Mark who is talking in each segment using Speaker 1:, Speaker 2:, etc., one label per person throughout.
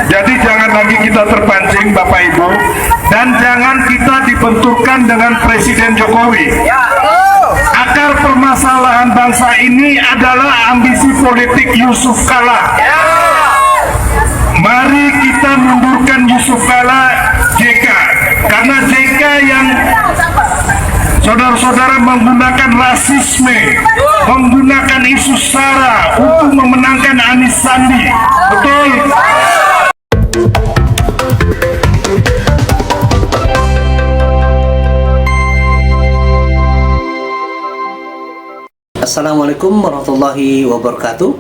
Speaker 1: Jadi jangan lagi kita terpancing Bapak Ibu, dan jangan kita dibenturkan dengan Presiden Jokowi. Akar permasalahan bangsa ini adalah ambisi politik Yusuf Kala. Mari kita mundurkan Yusuf Kala, JK, karena JK yang saudara-saudara menggunakan rasisme, menggunakan isu SARA untuk memenangkan Anies Sandi. Betul?
Speaker 2: Assalamualaikum warahmatullahi wabarakatuh.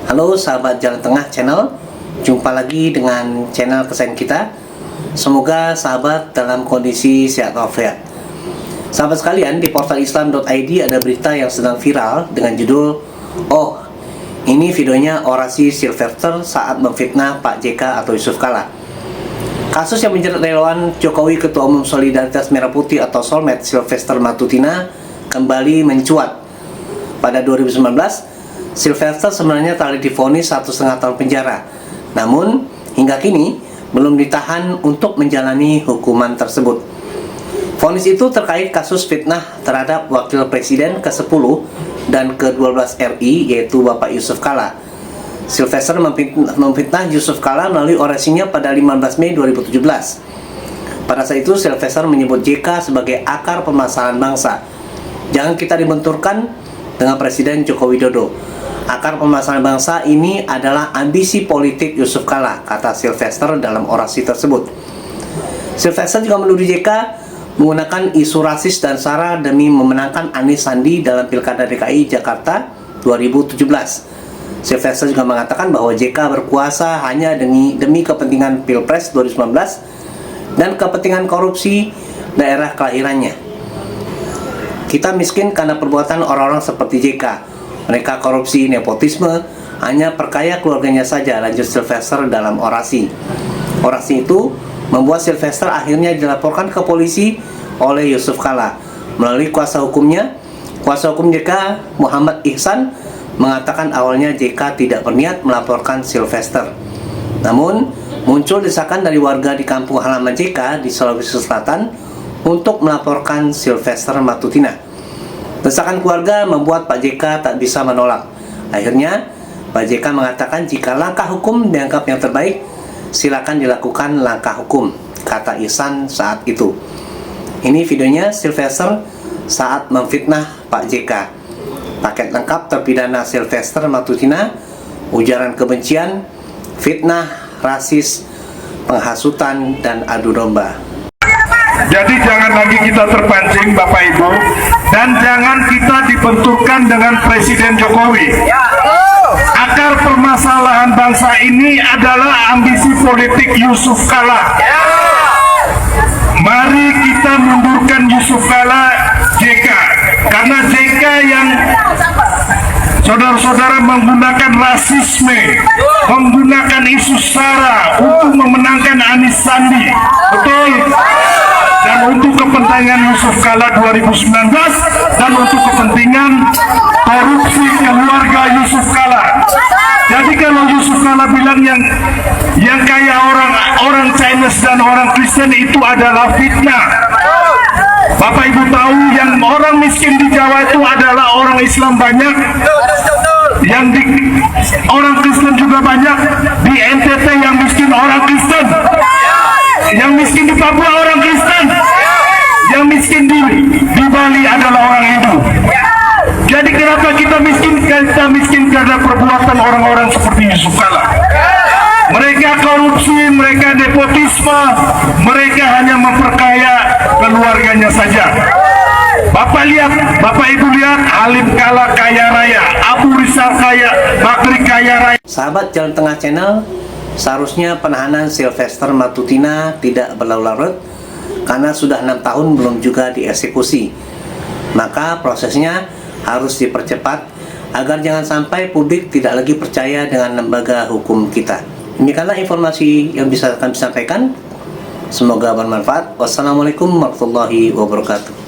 Speaker 2: Halo sahabat Jalan Tengah channel, jumpa lagi dengan channel kesayangan kita. Semoga sahabat dalam kondisi sehat walafiat. Sahabat sekalian, di portal islam.id ada berita yang sedang viral dengan judul "Oh, ini videonya orasi Sylvester saat memfitnah Pak JK atau Yusuf Kala." Kasus yang menjerat relawan Jokowi Ketua Umum Solidaritas Merah Putih atau Solmed Sylvester Matutina kembali mencuat. Pada 2019, Sylvester sebenarnya telah divonis 1,5 tahun penjara. Namun, hingga kini belum ditahan untuk menjalani hukuman tersebut. Vonis itu terkait kasus fitnah terhadap Wakil Presiden ke-10 dan ke-12 RI, yaitu Bapak Yusuf Kala. Sylvester memfitnah Yusuf Kala melalui orasinya pada 15 Mei 2017. Pada saat itu, Sylvester menyebut JK sebagai akar permasalahan bangsa. Jangan kita dibenturkan dengan Presiden Joko Widodo. Akar permasalahan bangsa ini adalah ambisi politik Yusuf Kala, kata Sylvester dalam orasi tersebut. Sylvester juga menuduh JK menggunakan isu rasis dan SARA demi memenangkan Anies Sandi dalam Pilkada DKI Jakarta 2017. Sylvester juga mengatakan bahwa JK berkuasa hanya demi kepentingan Pilpres 2019 dan kepentingan korupsi daerah kelahirannya. Kita miskin karena perbuatan orang-orang seperti JK. Mereka korupsi, nepotisme, hanya perkaya keluarganya saja, lanjut Sylvester dalam orasi. Orasi itu membuat Sylvester akhirnya dilaporkan ke polisi oleh Yusuf Kala. Melalui kuasa hukumnya, kuasa hukum JK Muhammad Ihsan mengatakan awalnya JK tidak berniat melaporkan Sylvester. Namun, muncul desakan dari warga di kampung halaman JK di Sulawesi Selatan untuk melaporkan Sylvester Matutina. Desakan keluarga membuat Pak JK tak bisa menolak. Akhirnya, Pak JK mengatakan jika langkah hukum dianggap yang terbaik, silakan dilakukan langkah hukum, kata Ihsan saat itu. Ini videonya Sylvester saat memfitnah Pak JK. Paket lengkap terpidana Sylvester Matutina, ujaran kebencian, fitnah, rasis, penghasutan, dan adu domba.
Speaker 1: Jadi jangan lagi kita terpancing Bapak Ibu, dan jangan kita dibenturkan dengan Presiden Jokowi. Akar permasalahan bangsa ini adalah ambisi politik Yusuf Kala. Mari kita mundurkan Yusuf Kala, JK, karena JK yang saudara-saudara menggunakan rasisme, menggunakan isu SARA untuk memenangkan Anies Sandi. Betul? Dan untuk kepentingan Yusuf Kala 2019 dan untuk kepentingan korupsi keluarga Yusuf Kala. Jadi kalau Yusuf Kala bilang yang kayak orang Chinese dan orang Kristen itu adalah fitnah. Bapak Ibu tahu yang orang miskin di Jawa itu adalah orang Islam banyak, yang di orang Kristen juga banyak. Di NTT yang miskin orang Kristen, yang miskin di Papua orang Kristen, yang miskin di Bali adalah orang Hindu. Jadi kenapa kita miskin? Kita miskin karena perbuatan orang-orang seperti Yusuf Kala. Mereka korupsi, mereka nepotisme, mereka hanya memperkaya keluarganya saja. Bapak lihat, Bapak Ibu lihat, Halim Kala kaya raya, Abu Rizal kaya, Bakri kaya raya.
Speaker 2: Sahabat Jalan Tengah channel, seharusnya penahanan Sylvester Matutina tidak berlarut-larut karena sudah 6 tahun belum juga dieksekusi. Maka prosesnya harus dipercepat agar jangan sampai publik tidak lagi percaya dengan lembaga hukum kita. Demikianlah informasi yang bisa kami sampaikan. Semoga bermanfaat. Wassalamualaikum warahmatullahi wabarakatuh.